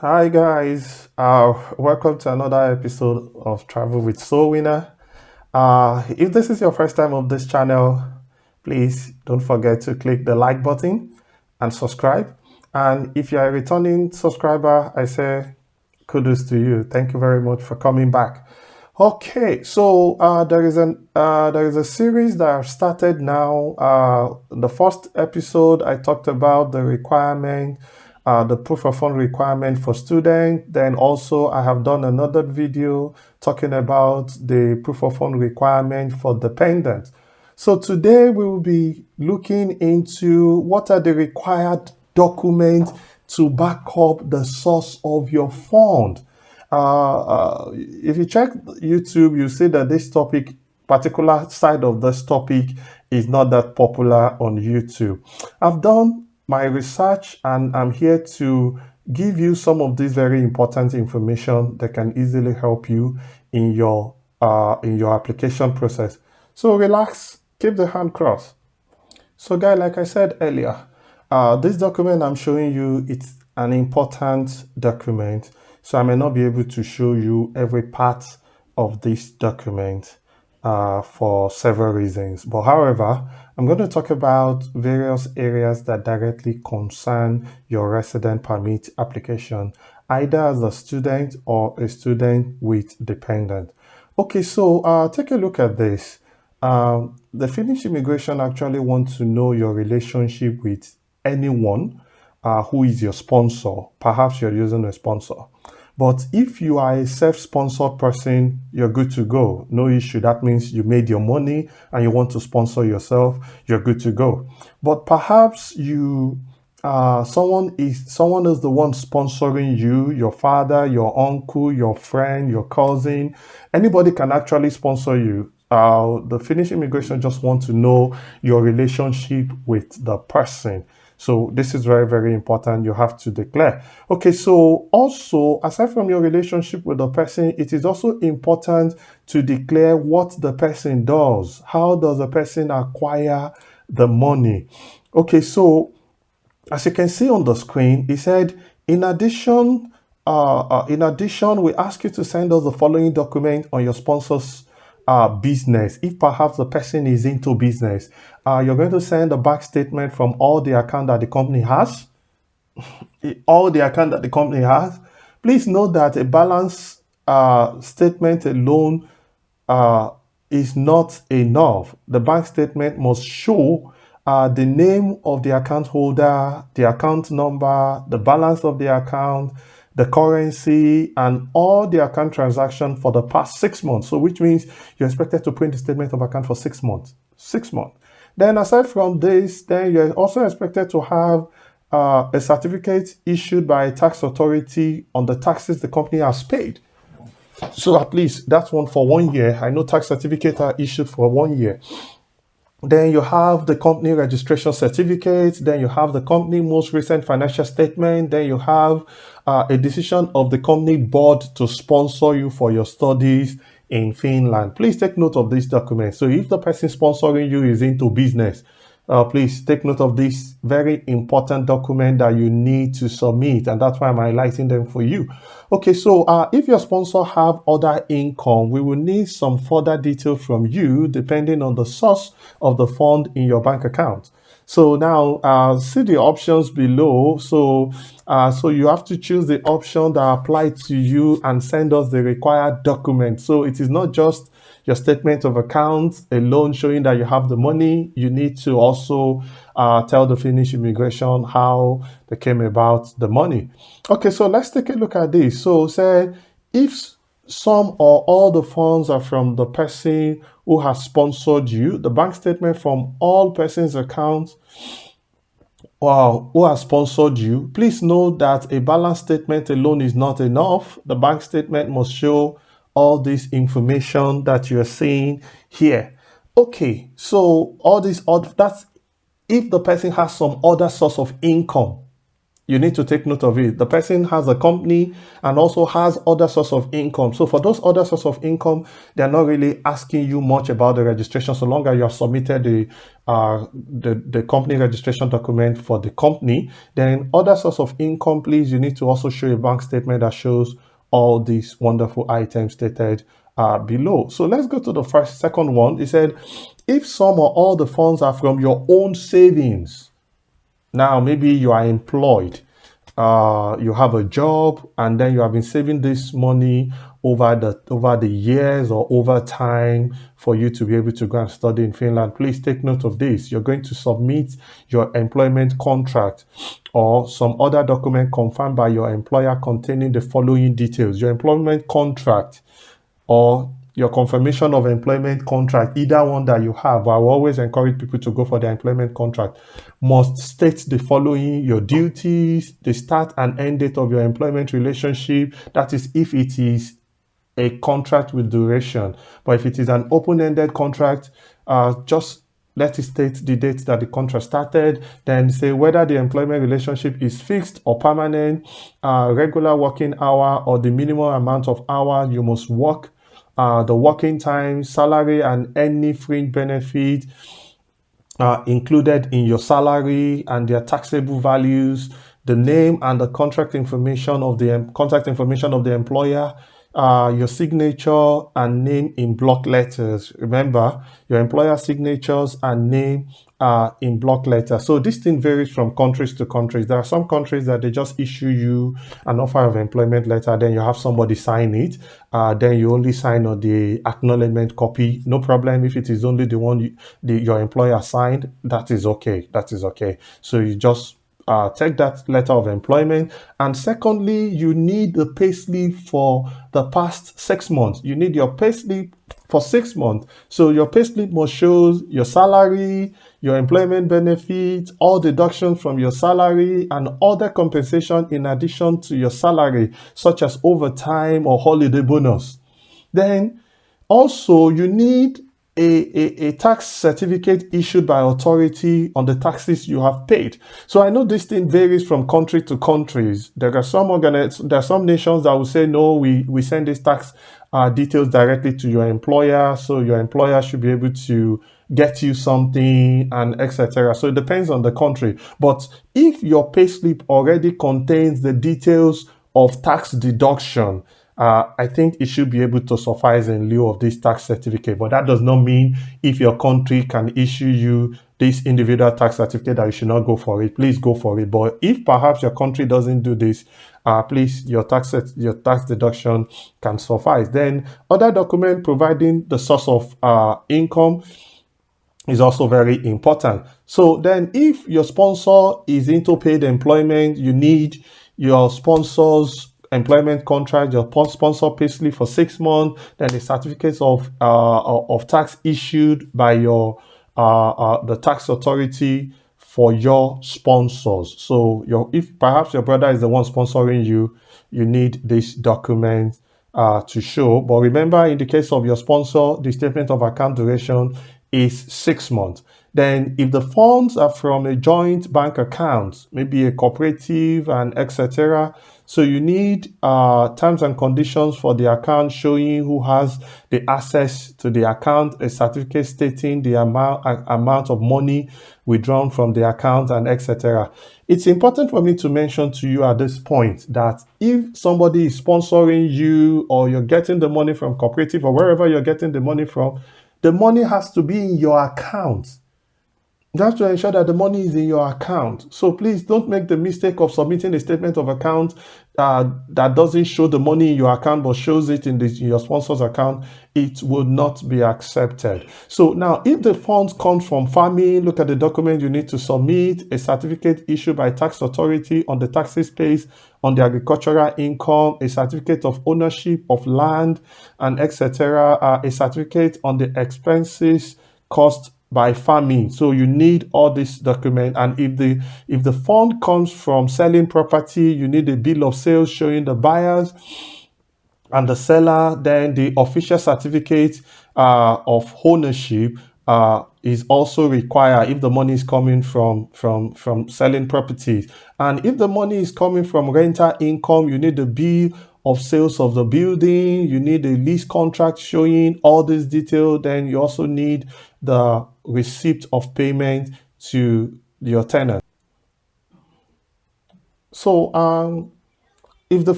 Hi guys, welcome to another episode of Travel with Soul Winner. If this is your first time on this channel, please don't forget to click the like button and subscribe. And if you're a returning subscriber, I say kudos to you. Thank you very much for coming back. Okay, so there is a series that I've started now. The first episode I talked about the requirement, the proof of fund requirement for students. Then also I have done another video talking about the proof of fund requirement for dependents. So today we will be looking into what are the required documents to back up the source of your fund. If you check YouTube, you see that this topic, particular side of this topic, is not that popular on YouTube. I've done my research and I'm here to give you some of this very important information that can easily help you in your application process. So relax, keep the hand crossed. So guy, like I said earlier, this document I'm showing you, it's an important document. So I may not be able to show you every part of this document for several reasons. But however, I'm going to talk about various areas that directly concern your resident permit application, either as a student or a student with dependent. Okay, so take a look at this. The Finnish immigration actually wants to know your relationship with anyone who is your sponsor. Perhaps you're using a sponsor. But if you are a self-sponsored person, you're good to go. No issue. That means you made your money and you want to sponsor yourself, you're good to go. But perhaps someone is the one sponsoring you, your father, your uncle, your friend, your cousin. Anybody can actually sponsor you. The Finnish immigration just want to know your relationship with the person. So this is very, very important. You have to declare. Okay, so also, aside from your relationship with the person, it is also important to declare what the person does. How does the person acquire the money? Okay, so as you can see on the screen, it said, in addition, we ask you to send us the following document on your sponsor's business. If perhaps the person is into business, you're going to send a bank statement from all the account that the company has. Please note that a balance statement alone is not enough. The bank statement must show the name of the account holder, the account number, the balance of the account, the currency, and all the account transactions for the past 6 months. So which means you're expected to print the statement of account for 6 months. 6 months. Then aside from this, then you're also expected to have a certificate issued by a tax authority on the taxes the company has paid. So at least that's one for 1 year. I know tax certificates are issued for 1 year. Then you have the company registration certificate. Then you have the company most recent financial statement. Then you have a decision of the company board to sponsor you for your studies in Finland. Please take note of this document. So if the person sponsoring you is into business, please take note of this very important document that you need to submit, and that's why I'm highlighting them for you. Okay, so if your sponsor have other income, we will need some further detail from you depending on the source of the fund in your bank account. So now see the options below. So you have to choose the option that applies to you and send us the required document. So it is not just your statement of accounts alone showing that you have the money. You need to also tell the Finnish immigration how they came about the money. Okay, so let's take a look at this. So say if some or all the funds are from the person who has sponsored you, the bank statement from all persons' accounts who has sponsored you, please know that a balance statement alone is not enough. The bank statement must show all this information that you're seeing here. Okay, so all this, that's if the person has some other source of income. you need to take note of it. The person has a company and also has other source of income. So for those other source of income, they're not really asking you much about the registration so long as you have submitted the company registration document for the company. Then other source of income, please, you need to also show a bank statement that shows all these wonderful items stated below. So let's go to the second one. It said, if some or all the funds are from your own savings. Now, maybe you are employed, you have a job, and then you have been saving this money over the years or over time for you to be able to go and study in Finland. Please take note of this. You're going to submit your employment contract or some other document confirmed by your employer containing the following details. Your employment contract or your confirmation of employment contract, either one that you have, but I will always encourage people to go for their employment contract, must state the following: your duties, the start and end date of your employment relationship. That is, if it is a contract with duration. But if it is an open-ended contract, just let it state the date that the contract started, then say whether the employment relationship is fixed or permanent, regular working hour, or the minimum amount of hours you must work, the working time, salary, and any fringe benefit included in your salary and their taxable values, the name and the contact information of the employer, your signature and name in block letters. Remember, your employer signatures and name in block letters. So this thing varies from countries to countries. There are some countries that they just issue you an offer of employment letter, then you have somebody sign it. Then you only sign on the acknowledgement copy. No problem if it is only the one your employer signed. That is okay. That is okay. So you just take that letter of employment. And secondly, you need the payslip for the past 6 months. You need your payslip for 6 months. So your payslip must show your salary, your employment benefits, all deductions from your salary, and other compensation in addition to your salary, such as overtime or holiday bonus. Then also you need a tax certificate issued by authority on the taxes you have paid. So I know this thing varies from country to countries. There are some nations that will say, no, we send these tax details directly to your employer, so your employer should be able to get you something and etc. So it depends on the country. But if your payslip already contains the details of tax deduction, I think it should be able to suffice in lieu of this tax certificate. But that does not mean if your country can issue you this individual tax certificate that you should not go for it. Please go for it. But if perhaps your country doesn't do this, please, your tax deduction can suffice. Then other document providing the source of income is also very important. So then if your sponsor is into paid employment, you need your sponsor's employment contract, your sponsor payslip for 6 months, then the certificates of tax issued by your the tax authority for your sponsors. So if perhaps your brother is the one sponsoring you, you need this document to show. But remember, in the case of your sponsor, the statement of account duration is 6 months. Then if the funds are from a joint bank account, maybe a cooperative and etc., so you need terms and conditions for the account showing who has the access to the account, a certificate stating the amount of money withdrawn from the account and etc. It's important for me to mention to you at this point that if somebody is sponsoring you or you're getting the money from cooperative or wherever you're getting the money from, the money has to be in your account. You have to ensure that the money is in your account. So please don't make the mistake of submitting a statement of account that doesn't show the money in your account but shows it in your sponsor's account. It will not be accepted. So now, if the funds come from farming, look at the document you need to submit: a certificate issued by tax authority on the taxes paid on the agricultural income, a certificate of ownership of land and etc., a certificate on the expenses caused by farming. So you need all this document. And if the fund comes from selling property, you need a bill of sales showing the buyers and the seller, then the official certificate of ownership is also required if the money is coming from selling properties. And if the money is coming from rental income, you need the bill of sales of the building, you need a lease contract showing all this detail. Then you also need the receipt of payment to your tenant. So if the